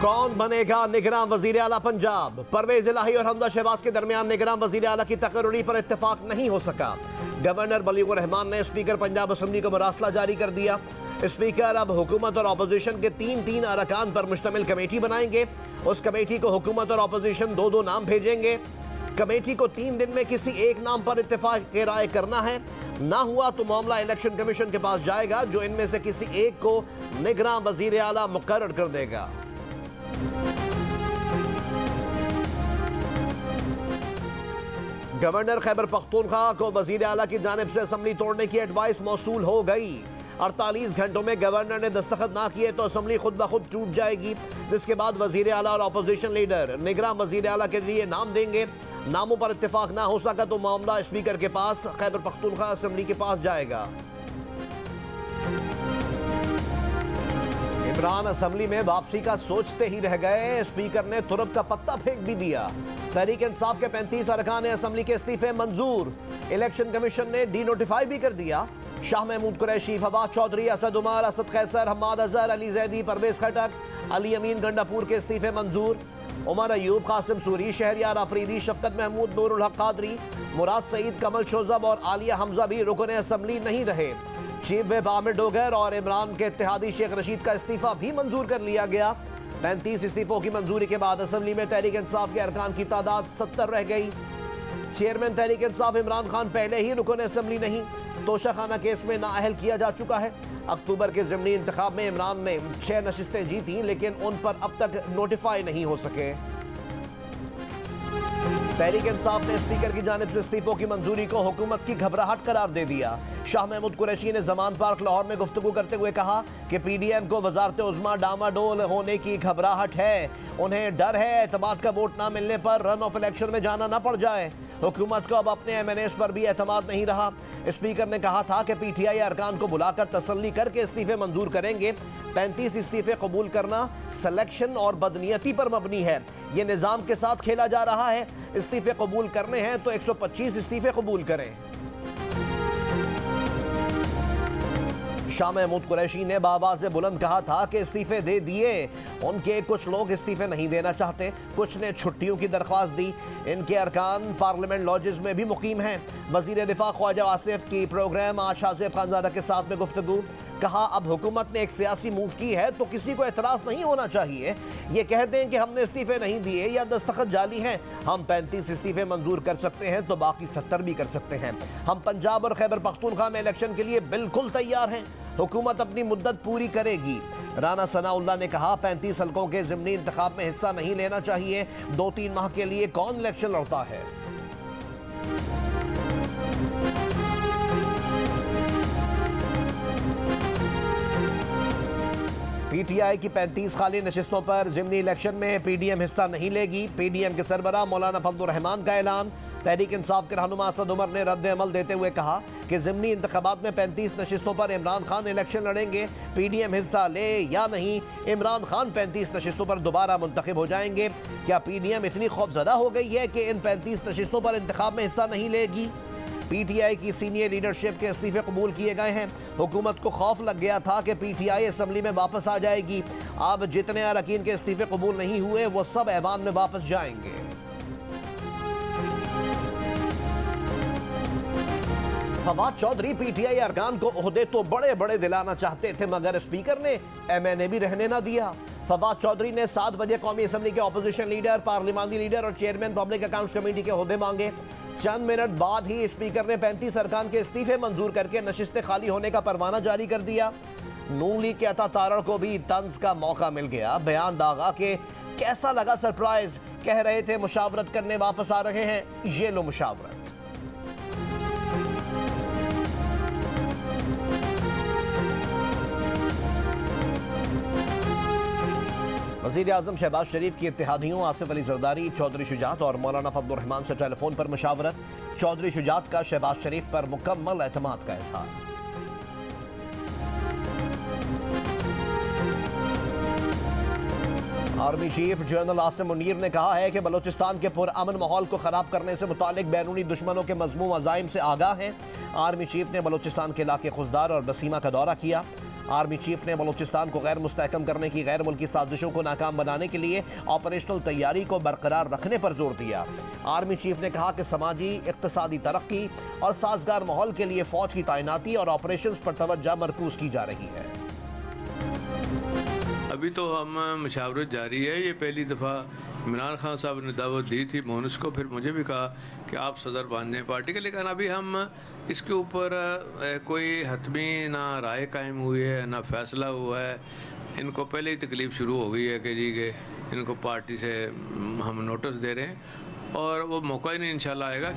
कौन बनेगा निगरान वजीर आला पंजाब? परवेज इलाही और हमजा शहबाज के दरमियान निगरान वजीर आला की तकर्री पर इत्तेफाक नहीं हो सका। गवर्नर बलीगुर रहमान ने स्पीकर पंजाब असम्बली को मरासला जारी कर दिया। स्पीकर अब हुकूमत और अपोजिशन के तीन अरकान पर मुश्तमिल कमेटी बनाएंगे। उस कमेटी को हुकूमत और अपोजिशन दो नाम भेजेंगे। कमेटी को 3 दिन में किसी एक नाम पर इत्तेफाक राय करना है। ना हुआ तो मामला इलेक्शन कमीशन के पास जाएगा, जो इनमें से किसी एक को निगरान वजीर आला मुकर्रर कर देगा। गवर्नर खैबर पख्तूनख्वा को वजीर आला की जानिब से असम्बली तोड़ने की एडवाइस मौसूल हो गई। 48 घंटों में गवर्नर ने दस्तखत ना किए तो असम्बली खुद ब खुद टूट जाएगी, जिसके बाद वजीर आला और अपोजिशन लीडर निगरान वजीर आला के लिए नाम देंगे। नामों पर इत्तेफाक ना हो सका तो मामला स्पीकर के पास, खैबर पख्तूनख्वा असम्बली के पास जाएगा। इमरान असम्बली में वापसी का सोचते ही रह गए। स्पीकर ने तुरब का पत्ता फेंक भी दिया। तहरीक इंसाफ के 35 अरकान असम्बली के इस्तीफे मंजूर। इलेक्शन कमीशन ने डी नोटिफाई भी कर दिया। शाह महमूद कुरैशी, फवाद चौधरी, असद उमर, असद कैसर, हम्माद अजहर, अली जैदी, परवेज खटक, अली अमीन गंडापुर के इस्तीफे मंजूर। उमर अयूब, कासिम सूरी, शहरियार अफरीदी, शफकत महमूद, नूरुल हक कादरी, मुराद सईद, कमल शोजब और आलिया हमजा भी रुकने असम्बली नहीं रहे। चीफ व्हिप आमिर डोगर और इमरान के इत्तेहादी शेख रशीद का इस्तीफा भी मंजूर कर लिया गया। 35 इस्तीफों की मंजूरी के बाद असम्बली में तहरीक इंसाफ के अरकान की तादाद 70 रह गई। चेयरमैन तहरीक इंसाफ इमरान खान पहले ही रुकन असम्बली नहीं, तोशाखाना केस में नाअहल किया जा चुका है। अक्टूबर के ज़िमनी इंतखाब में इमरान ने 6 नशिस्तें जीती, लेकिन उन पर अब तक नोटिफाई नहीं हो सके। तहरीक इंसाफ ने स्पीकर की जानिब से इस्तीफों की मंजूरी को हुकूमत की घबराहट करार दे दिया। शाह महमूद कुरैशी ने जमान पार्क लाहौर में गुफ्तगू करते हुए कहा कि PDM को वजारत उज़्मा डामाडोल होने की घबराहट है। उन्हें डर है एतमाद का वोट ना मिलने पर रन ऑफ इलेक्शन में जाना ना पड़ जाए। हुकूमत को अब अपने MNAs पर भी एतमाद नहीं रहा। स्पीकर ने कहा था कि PTI अरकान को बुलाकर तसल्ली करके इस्तीफे मंजूर करेंगे। 35 इस्तीफे कबूल करना सिलेक्शन और बदनीयती पर मबनी है। ये निज़ाम के साथ खेला जा रहा है। इस्तीफे कबूल करने हैं तो 125 इस्तीफे कबूल करें। शाह महमूद कुरैशी ने बाबाज़ बुलंद कहा था कि इस्तीफे दे दिए। उनके कुछ लोग इस्तीफे नहीं देना चाहते, कुछ ने छुट्टियों की दरख्वास्त दी। इनके अरकान पार्लियामेंट लॉजेस में भी मुकीम हैं। वज़ीर दिफा ख्वाजा आसिफ की प्रोग्राम आज शाहज़ेब खानज़ादा के साथ में गुफ्तगू। कहा अब हुकूमत ने एक सियासी मूव की है तो किसी को एतराज़ नहीं होना चाहिए। ये कह दें कि हमने इस्तीफे नहीं दिए या दस्तखत जाली हैं। हम 35 इस्तीफे मंजूर कर सकते हैं तो बाकी 70 भी कर सकते हैं। हम पंजाब और खैबर पख्तूनख्वा में इलेक्शन के लिए बिल्कुल तैयार हैं। हुकूमत अपनी मुद्दत पूरी करेगी। राना सनाउल्लाह ने कहा 35 हल्कों के ज़िमनी इंतखाब में हिस्सा नहीं लेना चाहिए। 2-3 माह के लिए कौन इलेक्शन लड़ता है। PTI की 35 खाली नशिस्तों पर ज़िमनी इलेक्शन में PDM हिस्सा नहीं लेगी। PDM के सरबराह मौलाना फजलुर रहमान का ऐलान। तहरीक इंसाफ के रहनुमा असद उमर ने रद्द अमल देते हुए कहा कि ज़िमनी इंतखाबात में 35 नशिस्तों पर इमरान खान इलेक्शन लड़ेंगे। PDM हिस्सा ले या नहीं, इमरान खान 35 नशिस्तों पर दोबारा मुंतखब हो जाएंगे। क्या PDM इतनी खौफजदा हो गई है कि इन 35 नशिस्तों पर इंतखाब में हिस्सा नहीं लेगी? PTI की सीनियर लीडरशिप के इस्तीफे कबूल किए गए हैं। हुकूमत को खौफ लग गया था कि PTI असम्बली में वापस आ जाएगी। अब जितने अरकान के इस्तीफे कबूल नहीं हुए वो सब ऐवान में वापस जाएंगे। फवाद चौधरी PTI अरकान को ओहदे तो बड़े बड़े दिलाना चाहते थे, मगर स्पीकर ने MNA भी रहने ना दिया। फवाद चौधरी ने 7 बजे कौमी असम्बली के अपोजिशन लीडर, पार्लिमानी लीडर और चेयरमैन पब्लिक अकाउंट्स कमेटी के ओहदे मांगे। चंद मिनट बाद ही स्पीकर ने 35 अरकान के इस्तीफे मंजूर करके नशिस्तें खाली होने का परवाना जारी कर दिया। नून लीग के अता तारड़ को भी तंज का मौका मिल गया। बयान दागा के कैसा लगा सरप्राइज, कह रहे थे मुशावरत करने वापस आ रहे हैं, ये लो मुशावरत। वज़ीर आज़म शहबाज शरीफ की इत्तेहादियों आसिफ अली जरदारी, चौधरी शुजात और मौलाना फजलुर रहमान से टेलीफोन पर मुशावरत। चौधरी शुजात का शहबाज शरीफ पर मुकम्मल एतमाद का इजहार। Army chief general Asim Munir ने कहा है कि बलूचिस्तान के पुरअमन माहौल को ख़राब करने से मुतालिक बैरूनी दुश्मनों के मज़मूम अज़ाइम से आगाह हैं। आर्मी चीफ ने बलूचिस्तान के इलाके खुजदार और बसीमा का दौरा किया। आर्मी चीफ ने बलूचिस्तान को गैर मुस्तहकम करने की गैर मुल्की साजिशों को नाकाम बनाने के लिए ऑपरेशनल तैयारी को बरकरार रखने पर जोर दिया। आर्मी चीफ ने कहा कि समाजी इक्तिसादी तरक्की और साजगार माहौल के लिए फौज की तैनाती और ऑपरेशंस पर तवज्जो मरकूज की जा रही है। अभी तो हम मशावरत जारी है। ये पहली दफ़ा इमरान खान साहब ने दावत दी थी मोहनस को, फिर मुझे भी कहा कि आप सदर बन जाएं पार्टी के, लेकिन अभी हम इसके ऊपर कोई हतमी ना राय कायम हुई है ना फैसला हुआ है। इनको पहले ही तकलीफ़ शुरू हो गई है कि जी के इनको पार्टी से हम नोटिस दे रहे हैं और वो मौका ही नहीं इंशाल्लाह आएगा।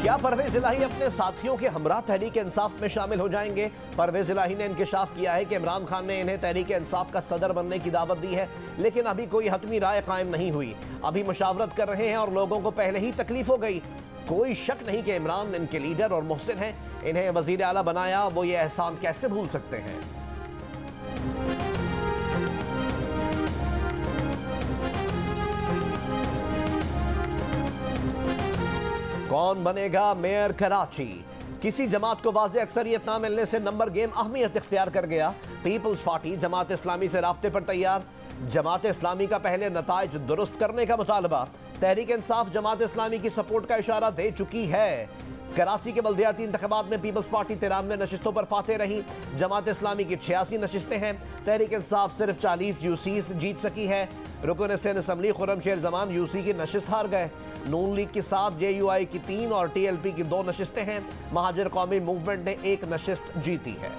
क्या परवेज इलाही अपने साथियों के हमरा तहरीक इंसाफ में शामिल हो जाएंगे? परवेज इलाही ने इंकशाफ किया है कि इमरान खान ने इन्हें तहरीक इंसाफ का सदर बनने की दावत दी है, लेकिन अभी कोई हतमी राय कायम नहीं हुई। अभी मशावरत कर रहे हैं और लोगों को पहले ही तकलीफ हो गई। कोई शक नहीं कि इमरान इनके लीडर और मुहसिन हैं। इन्हें वजीर आला बनाया, वो ये एहसान कैसे भूल सकते हैं? कौन बनेगा मेयर कराची? किसी जमात को वाज़ेह अक्सरियत ना मिलने से नंबर गेम अहमियत इख्तियार कर गया। पीपल्स पार्टी जमात इस्लामी से राब्ते पर तैयार। जमात इस्लामी का पहले नताइज दुरुस्त करने का मुतालबा। तहरीक इंसाफ जमात इस्लामी की सपोर्ट का इशारा दे चुकी है। कराची के बल्दियाती इंतखाबात में पीपल्स पार्टी 93 नशिस्तों पर फातेह रही। जमात इस्लामी की 86 नशिस्तें हैं। तहरीक इंसाफ सिर्फ 40 यूसी जीत सकी है। रुकन सेन असम्बली खुर्रमशेर जमान यूसी की नशिस्त हार गए। नून लीग के साथ JUI की 3 और TLP की 2 नशिस्तें हैं। महाजिर कौमी मूवमेंट ने 1 नशिस्त जीती है।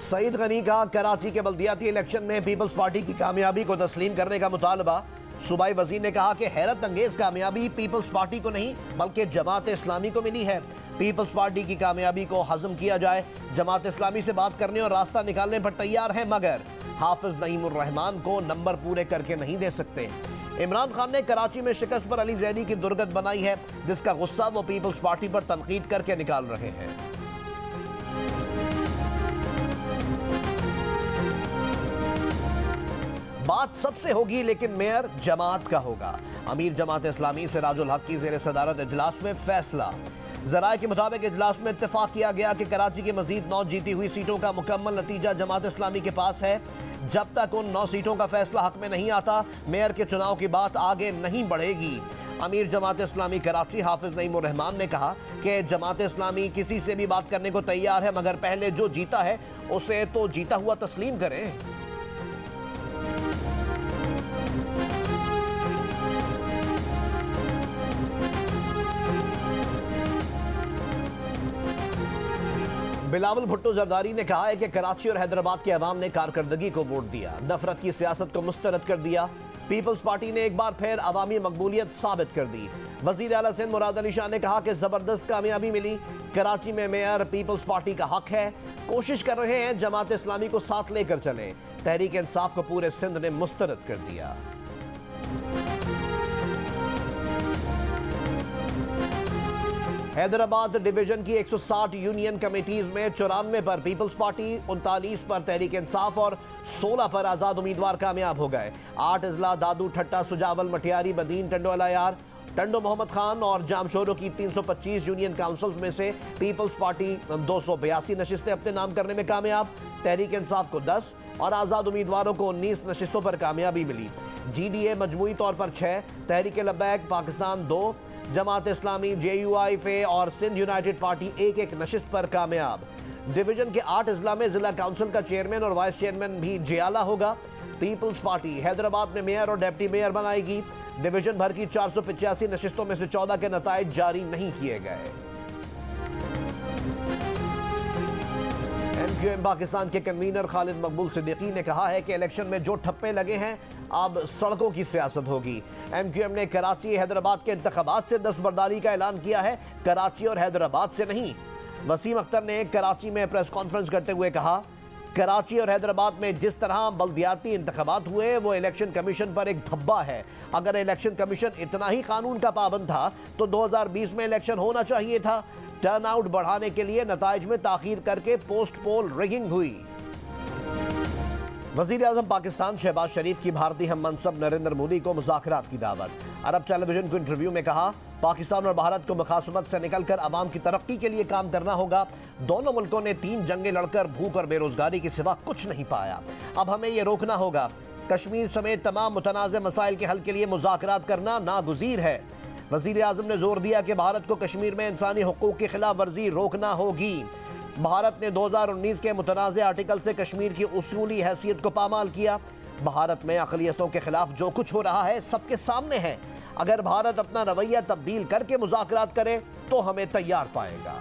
सईद गनी का कराची के बल्दियाती इलेक्शन में पीपल्स पार्टी की कामयाबी को तस्लीम करने का मुतालबा। सूबाई वजीर ने कहा कि हैरत अंगेज कामयाबी पीपल्स पार्टी को नहीं बल्कि जमात इस्लामी को मिली है। पीपल्स पार्टी की कामयाबी को हजम किया जाए। जमात इस्लामी से बात करने और रास्ता निकालने पर तैयार है, मगर हाफिज नईमुर रहमान को नंबर पूरे करके नहीं दे सकते। इमरान खान ने कराची में शिकस्त पर अली जैदी की दुर्गत बनाई है, जिसका गुस्सा वो पीपल्स पार्टी पर तनकीद करके निकाल रहे हैं। बात सबसे होगी, लेकिन मेयर जमात का होगा। अमीर जमात इस्लामी से राजुल हक की ज़ेर सदारत इजलास में फैसला। ज़राए के मुताबिक इजलास में इत्तेफाक किया गया कि कराची की मजीद 9 जीती हुई सीटों का मुकम्मल नतीजा जमात इस्लामी के पास है। जब तक उन 9 सीटों का फैसला हक में नहीं आता, मेयर के चुनाव की बात आगे नहीं बढ़ेगी। अमीर जमात इस्लामी कराची हाफिज नईमुर रहमान ने कहा कि जमात इस्लामी किसी से भी बात करने को तैयार है, मगर पहले जो जीता है उसे तो जीता हुआ तस्लीम करें। बिलावल भुट्टो जरदारी ने कहा है कि कराची और हैदराबाद के अवाम ने कारकर्दगी को वोट दिया, नफरत की सियासत को मुस्तरद कर दिया। पीपल्स पार्टी ने एक बार फिर अवामी मकबूलियत साबित कर दी। वजीर आला सिंध मुराद अली शाह ने कहा कि जबरदस्त कामयाबी मिली। कराची में मेयर पीपल्स पार्टी का हक है। कोशिश कर रहे हैं जमात इस्लामी को साथ लेकर चले। तहरीक इंसाफ को पूरे सिंध ने मुस्तरद कर दिया। हैदराबाद डिवीजन की 160 यूनियन कमेटीज में 94 पर पीपल्स पार्टी, 39 पर तहरीक इंसाफ और 16 पर आजाद उम्मीदवार कामयाब हो गए। 8 अजला दादू, ठट्टा, सुजावल, मटियारी, बदीन, टंडो अलायार, टंडो मोहम्मद खान और जामशोरों की 325 यूनियन काउंसिल्स में से पीपल्स पार्टी 282 नशिस्तें अपने नाम करने में कामयाब। तहरीक इंसाफ को 10 और आजाद उम्मीदवारों को 19 नशिस्तों पर कामयाबी मिली। GDA मजमूई तौर पर 6, तहरीक लब्बैक पाकिस्तान 2, जमात इस्लामी, JUI फे और सिंध यूनाइटेड पार्टी 1-1 नशिस्त पर कामयाब। डिवीजन के 8 अजला में जिला काउंसिल का चेयरमैन और वाइस चेयरमैन भी जियाला होगा। पीपल्स पार्टी हैदराबाद में मेयर और डिप्टी मेयर बनाएगी। डिवीजन भर की 485 नशिस्तों में से 14 के नताइज जारी नहीं किए गए। MQM पाकिस्तान के कन्वीनर खालिद मकबूल सिद्दीकी ने कहा है कि इलेक्शन में जो ठप्पे लगे हैं, अब सड़कों की सियासत होगी। MQM ने कराची हैदराबाद के इंतखाबात से दस्तबरदारी का ऐलान किया है, कराची और हैदराबाद से नहीं। वसीम अख्तर ने कराची में प्रेस कॉन्फ्रेंस करते हुए कहा, कराची और हैदराबाद में जिस तरह बल्दियाती इंतखाबात हुए वो इलेक्शन कमीशन पर एक धब्बा है। अगर इलेक्शन कमीशन इतना ही कानून का पाबंद था तो 2020 में इलेक्शन होना चाहिए था। टर्नआउट बढ़ाने के लिए नताइज में ताखीर करके पोस्ट पोल रिगिंग हुई। वज़ीर आज़म पाकिस्तान शहबाज शरीफ की भारतीय हम मनसब नरेंद्र मोदी को मुज़ाकरात की दावत। अरब टेलीविजन को इंटरव्यू में कहा, पाकिस्तान और भारत को मुखासमत से निकलकर अवाम की तरक्की के लिए काम करना होगा। दोनों मुल्कों ने 3 जंगें लड़कर भूख और बेरोजगारी के सिवा कुछ नहीं पाया। अब हमें ये रोकना होगा। कश्मीर समेत तमाम मुतनाज़ मसाइल के हल के लिए मुज़ाकरात करना नागुज़ीर है। वज़ीर आज़म ने जोर दिया कि भारत को कश्मीर में इंसानी हुकूक की खिलाफ वर्जी रोकना होगी। भारत ने 2019 के मुतनाज़ आर्टिकल से कश्मीर की उसूली हैसियत को पामाल किया। भारत में अक़लियतों के खिलाफ जो कुछ हो रहा है सबके सामने है। अगर भारत अपना रवैया तब्दील करके मुज़ाकरात करे तो हमें तैयार पाएगा।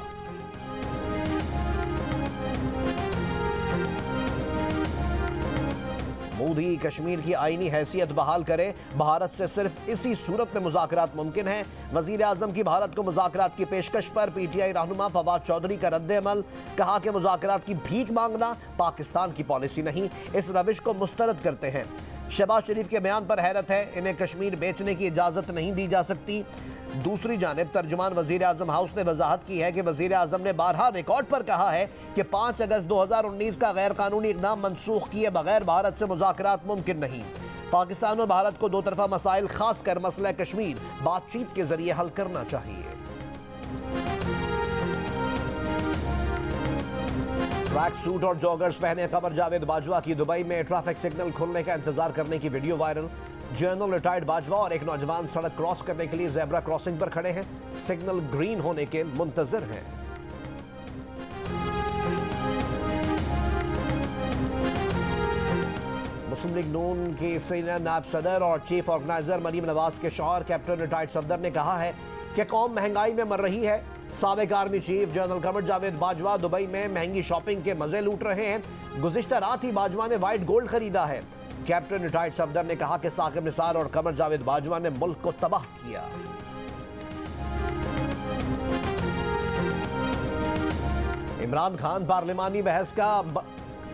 मोदी कश्मीर की आईनी हैसियत बहाल करे, भारत से सिर्फ इसी सूरत में मुज़ाकरात मुमकिन है। वज़ीर आज़म की भारत को मुज़ाकरात की पेशकश पर PTI रहनुमा फवाद चौधरी का रद्द-ए-अमल। कहा कि मुज़ाकरात की भीख मांगना पाकिस्तान की पॉलिसी नहीं, इस रविश को मुस्तरद करते हैं। शहबाज शरीफ के बयान पर हैरत है, इन्हें कश्मीर बेचने की इजाज़त नहीं दी जा सकती। दूसरी जानिब तर्जुमान वज़ीर आज़म हाउस ने वजाहत की है कि वज़ीर आज़म ने बारहा रिकॉर्ड पर कहा है कि 5 अगस्त 2019 का गैर कानूनी इक़दाम मनसूख किए बगैर भारत से मुज़ाकरात मुमकिन नहीं। पाकिस्तान और भारत को 2 तरफ़ा मसाइल, खासकर मसला कश्मीर, बातचीत के जरिए हल करना चाहिए। ट्रैक सूट और जॉगर्स पहने कमर जावेद बाजवा की दुबई में ट्रैफिक सिग्नल खुलने का इंतजार करने की video viral. General retired Bajwa और एक नौजवान सड़क क्रॉस करने के लिए ज़ेब्रा क्रॉसिंग पर खड़े हैं, सिग्नल ग्रीन होने के मुंतजर हैं। मुस्लिम लीग नून के सीनियर नायब सदर और चीफ ऑर्गेनाइजर मरीम नवाज के शौहर कैप्टन रिटायर्ड सफदर ने कहा है कि कौम महंगाई में मर रही है। साबिक army chief general Qamar Javed Bajwa Dubai में महंगी शॉपिंग के मजे लूट रहे हैं। गुज़िश्ता रात ही बाजवा ने व्हाइट गोल्ड खरीदा है। कैप्टन रिटायर्ड सफदर ने कहा कि साकिब निसार और कमर जावेद बाजवा ने मुल्क को तबाह किया। इमरान खान पार्लिमानी बहस का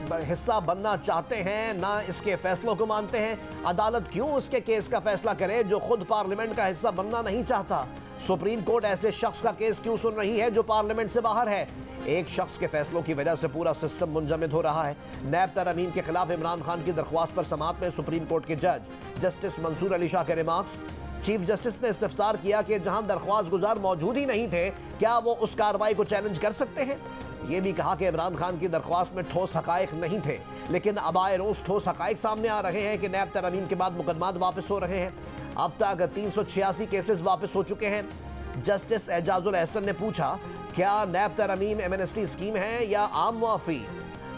हिस्सा बनना चाहते हैं, ना इसके फैसलों को मानते हैं। अदालत क्यों उसके केस का फैसला करे जो खुद पार्लियामेंट का हिस्सा बनना नहीं चाहता। सुप्रीम कोर्ट ऐसे शख्स का केस क्यों सुन रही है जो पार्लियामेंट से बाहर है। एक शख्स के फैसलों की वजह से पूरा सिस्टम मुंजमद हो रहा है। नैब तरमीम के खिलाफ इमरान खान की दरख्वास्त पर समाअत में सुप्रीम कोर्ट के जज जस्टिस मंसूर अली शाह के रिमार्क्स। चीफ जस्टिस ने इस्तफसार किया कि जहां दरख्वास्त गुजार मौजूद ही नहीं थे, क्या वो उस कार्रवाई को चैलेंज कर सकते हैं। ये भी कहा कि इमरान खान की दरख्वास्त में ठोस हकायक नहीं थे, लेकिन अब आए रोज ठोस हकायक सामने आ रहे हैं कि नैब तरमीम के बाद मुकदमात वापस हो रहे हैं। अब तक 386 केसेस वापस हो चुके हैं। जस्टिस एजाजुल एहसन ने पूछा, क्या नैब तरमीम एमनेस्टी स्कीम है या आम मुआफ़ी।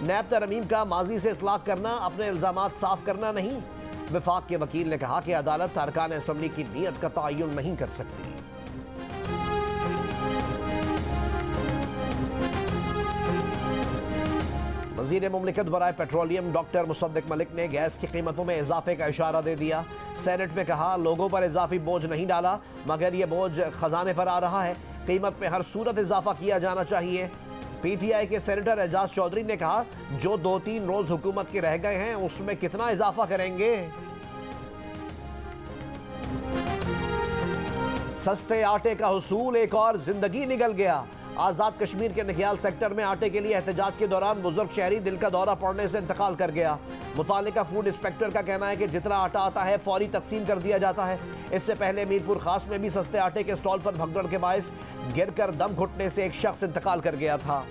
नैब तरमीम का माजी से इतलाक करना अपने इल्ज़ामात साफ करना नहीं। विफाक के वकील ने कहा कि अदालत अरकान असम्बली की नीयत का तयन नहीं कर सकती। वज़ीर मुमलिकत बराए पेट्रोलियम डॉक्टर मुसद्दिक मलिक ने गैस की कीमतों में इजाफे का इशारा दे दिया। सेनेट में कहा, लोगों पर इजाफी बोझ नहीं डाला, मगर यह बोझ खजाने पर आ रहा है। कीमत में हर सूरत इजाफा किया जाना चाहिए। PTI के सेनेटर एजाज चौधरी ने कहा, जो 2-3 रोज हुकूमत के रह गए हैं उसमें कितना इजाफा करेंगे। सस्ते आटे का हुसूल, एक और जिंदगी निकल गया। आज़ाद कश्मीर के नखियाल सेक्टर में आटे के लिए एहतजाज के दौरान बुजुर्ग शहरी दिल का दौरा पड़ने से इंतकाल कर गया। मुतालिका फूड इंस्पेक्टर का कहना है कि जितना आटा आता है फौरी तकसीम कर दिया जाता है। इससे पहले मीरपुर खास में भी सस्ते आटे के स्टॉल पर भगदड़ के बायस गिरकर दम घुटने से एक शख्स इंतकाल कर गया था।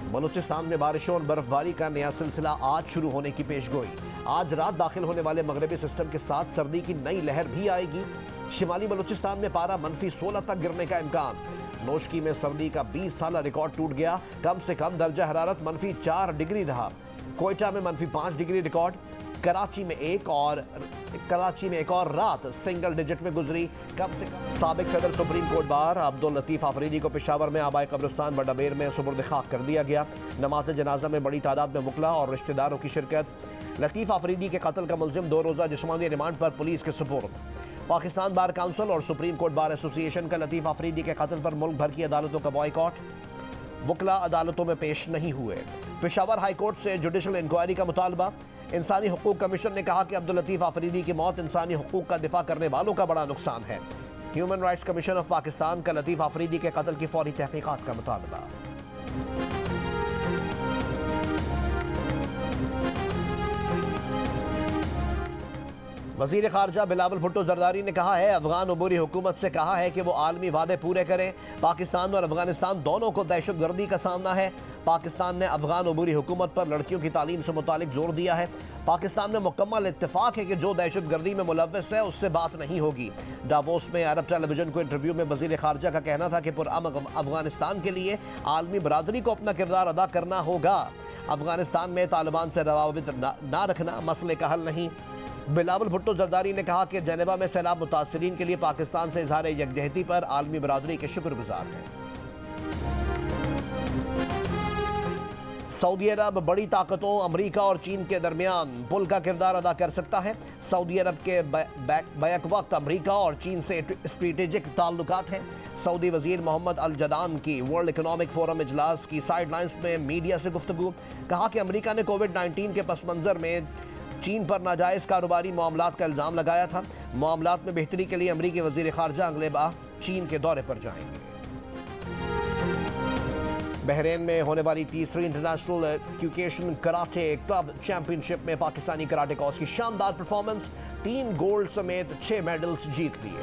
बलूचिस्तान में बारिशों और बर्फबारी का नया सिलसिला आज शुरू होने की पेशगोई। आज रात दाखिल होने वाले मगरबी सिस्टम के साथ सर्दी की नई लहर भी आएगी। शिमाली बलूचिस्तान में पारा -16 तक गिरने का इम्कान। नोशकी में सर्दी का 20 साल रिकॉर्ड टूट गया। कम से कम दर्जा हरारत -4 डिग्री रहा। कोयटा में -5 डिग्री रिकॉर्ड। कराची में एक और रात सिंगल डिजिट में गुजरी। कम से कम साबिक सदर supreme court bar Abdul Latif Afridi को पेशावर में आबाए कब्रिस्तान बडामेर में सुपुर्द खाक कर दिया गया। नमाज जनाजा में बड़ी तादाद में वकला और रिश्तेदारों की शिरकत। लतीफ़ आफरीदी के कत्ल का मुलजिम 2 रोज़ा जिस्मानी रिमांड पर पुलिस के सुपुर्द। पाकिस्तान बार काउंसिल और सुप्रीम कोर्ट बार एसोसिएशन का लतीफ़ आफरीदी के कत्ल पर मुल्क भर की अदालतों का बॉयकॉट। वकला अदालतों में पेश नहीं हुए। पेशावर हाई कोर्ट से जुडिशल इंक्वायरी का मुतालबा। इंसानी हुकूक कमीशन ने कहा कि अब्दुल लतीफ़ आफरीदी की मौत इंसानी हुकूक का दिफा करने वालों का बड़ा नुकसान है। Human rights commission of Pakistan का लतीफ आफरीदी के कत्ल की फौरी तहकीकात का मुतालबा। वजीर खारजा बिलावल भुट्टो जरदारी ने कहा है, अफगान अबूरी हुकूमत से कहा है कि वो आलमी वादे पूरे करें। पाकिस्तान और अफगानिस्तान दोनों को दहशतगर्दी का सामना है। पाकिस्तान ने अफगान अबूरी हुकूमत पर लड़कियों की तालीम से मुतालिक जोर दिया है। पाकिस्तान में मुकम्मल इत्तेफाक है कि जो दहशतगर्दी में मुलव्वस है उससे बात नहीं होगी। डावोस में अरब टेलीविजन को इंटरव्यू में वजीर खारजा का कहना था कि पुरअमन अफगानिस्तान के लिए आलमी बरादरी को अपना किरदार अदा करना होगा। अफगानिस्तान में तालिबान से रवाबित ना रखना मसले का हल नहीं। बिलावल भुट्टो जरदारी ने कहा कि जेनेवा में सैलाब मुतासरीन के लिए पाकिस्तान से इजहार यकजहती पर आलमी बरादरी के शुक्रगुजार हैं। सऊदी अरब बड़ी ताकतों अमेरिका और चीन के दरमियान पुल का किरदार अदा कर सकता है। सऊदी अरब के बैक वक्त अमेरिका और चीन से स्ट्रेटेजिक ताल्लुकात हैं। सऊदी वजीर मोहम्मद अल जदान की वर्ल्ड इकोनॉमिक फोरम इजलास की साइडलाइंस में मीडिया से गुफ्तगू। कहा कि अमेरिका ने कोविड-19 के पस मंजर में चीन पर नाजायज़ कारोबारी मामलात का इल्ज़ाम लगाया था। मामलात में बेहतरी के लिए अमरीकी वज़ीर ख़ारजा अगले माह चीन के दौरे पर जाएंगे। बहरीन में होने वाली तीसरी इंटरनेशनल क्यूकेशन कराटे क्लब चैंपियनशिप में पाकिस्तानी कराटेकॉस की शानदार परफॉर्मेंस, 3 गोल्ड समेत 6 मेडल्स जीत लिए।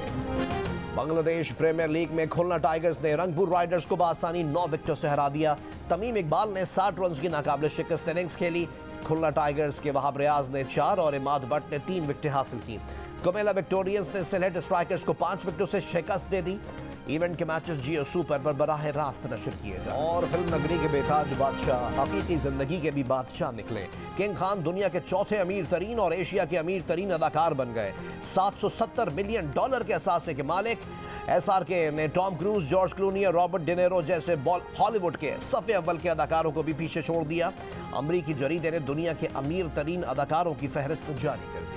बांग्लादेश प्रीमियर लीग में खुलना टाइगर्स ने रंगपुर राइडर्स को बआसानी 9 विकेटों से हरा दिया। तमीम इकबाल ने 60 रन की नाकाबिल शिकस्त इनिंग्स खेली। खुलना टाइगर्स के वहाब रियाज ने 4 और इमाद भट्ट ने 3 विकेटें हासिल की। कुमेला विक्टोरियंस ने सिलेट स्ट्राइकर्स को 5 विकेटों से शिकस्त दे दी। इवेंट के मैचेस जियो सुपर पर बराह रास्त नशर किए गए। और फिल्म नगरी के बेताज बादशाह हकीकी जिंदगी के भी बादशाह निकले। किंग खान दुनिया के चौथे अमीर तरीन और एशिया के अमीर तरीन अदाकार बन गए। $770 मिलियन के असासे के मालिक। SRK ने टॉम क्रूज, जॉर्ज क्लूनी और रॉबर्ट डिनेरो जैसे हॉलीवुड के सफ़े अव्वल के अदाकारों को भी पीछे छोड़ दिया। अमरीकी जरीदे ने दुनिया के अमीर तरीन अदाकारों की फहरिस्त जारी कर दी।